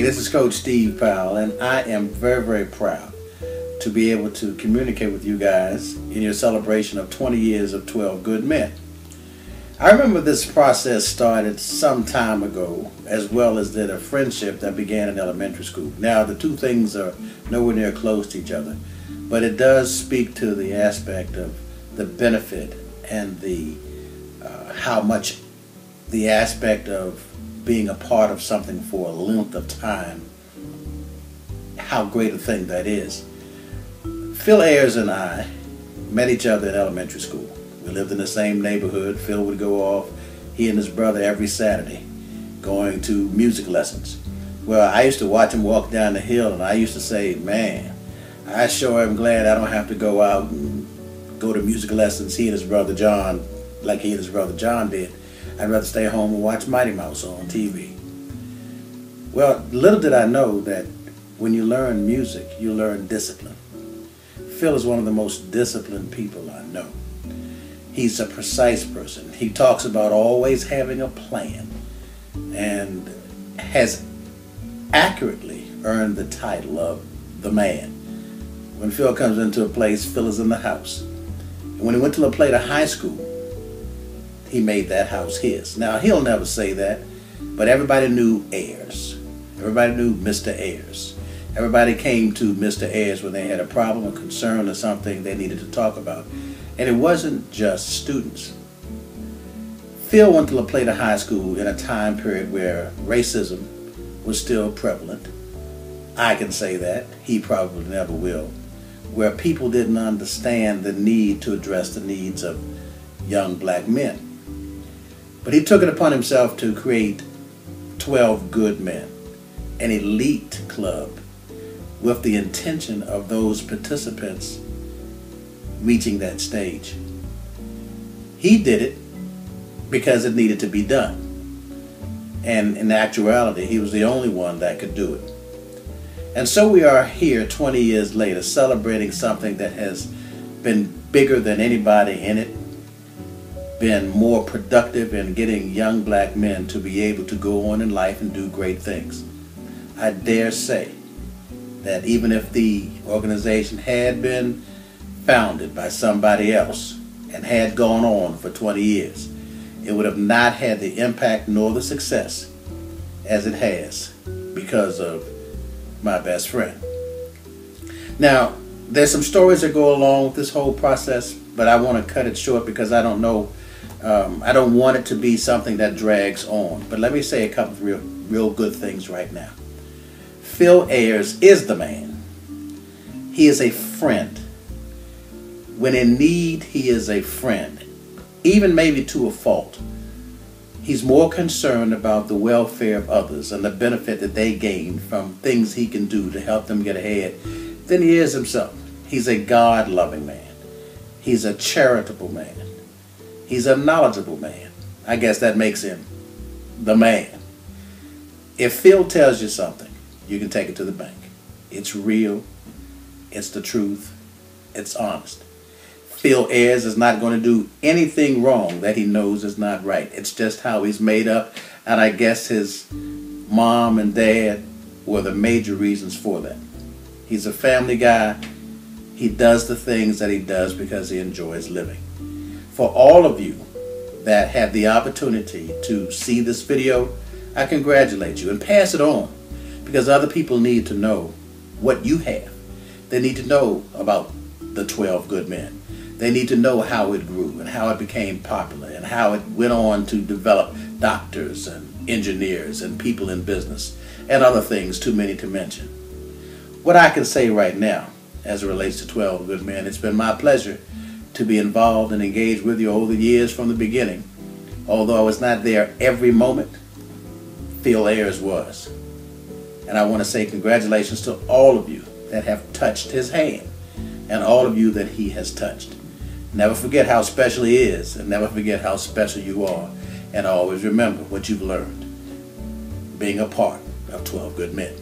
This is Coach Steve Powell, and I am very, very proud to be able to communicate with you guys in your celebration of 20 years of 12 Good Men. I remember this process started some time ago, as well as did a friendship that began in elementary school. Now, the two things are nowhere near close to each other, but it does speak to the aspect of the benefit and the how much the aspect of being a part of something for a length of time, how great a thing that is. Phil Ayers and I met each other in elementary school. We lived in the same neighborhood. Phil would go off, he and his brother, every Saturday, going to music lessons. Well, I used to watch him walk down the hill, and I used to say, man, I sure am glad I don't have to go out and go to music lessons he and his brother John, like he and his brother John did. I'd rather stay home and watch Mighty Mouse on TV. Well, little did I know that when you learn music, you learn discipline. Phil is one of the most disciplined people I know. He's a precise person. He talks about always having a plan and has accurately earned the title of the man. When Phil comes into a place, Phil is in the house. And when he went to La Plata High School, he made that house his. Now, he'll never say that, but everybody knew Ayers. Everybody knew Mr. Ayers. Everybody came to Mr. Ayers when they had a problem, a concern, or something they needed to talk about. And it wasn't just students. Phil went to La Plata High School in a time period where racism was still prevalent. I can say that. He probably never will. Where people didn't understand the need to address the needs of young black men. But he took it upon himself to create 12 Good Men, an elite club, with the intention of those participants reaching that stage. He did it because it needed to be done. And in actuality, he was the only one that could do it. And so we are here 20 years later celebrating something that has been bigger than anybody in it, been more productive in getting young black men to be able to go on in life and do great things. I dare say that even if the organization had been founded by somebody else and had gone on for 20 years, it would have not had the impact nor the success as it has because of my best friend. Now, there's some stories that go along with this whole process, but I want to cut it short because I don't know. I don't want it to be something that drags on. But let me say a couple of real good things right now. Phil Ayers is the man. He is a friend. When in need, he is a friend, even maybe to a fault. He's more concerned about the welfare of others and the benefit that they gain from things he can do to help them get ahead than he is himself. He's a God-loving man. He's a charitable man. He's a knowledgeable man. I guess that makes him the man. If Phil tells you something, you can take it to the bank. It's real. It's the truth. It's honest. Phil Ayers is not going to do anything wrong that he knows is not right. It's just how he's made up, and I guess his mom and dad were the major reasons for that. He's a family guy. He does the things that he does because he enjoys living. For all of you that have the opportunity to see this video, I congratulate you and pass it on because other people need to know what you have. They need to know about the 12 Good Men. They need to know how it grew and how it became popular and how it went on to develop doctors and engineers and people in business and other things too many to mention. What I can say right now as it relates to 12 Good Men, it's been my pleasure to be involved and engaged with you over the years from the beginning. Although I was not there every moment, Phil Ayers was. And I want to say congratulations to all of you that have touched his hand and all of you that he has touched. Never forget how special he is, and never forget how special you are. And always remember what you've learned being a part of 12 Good Men.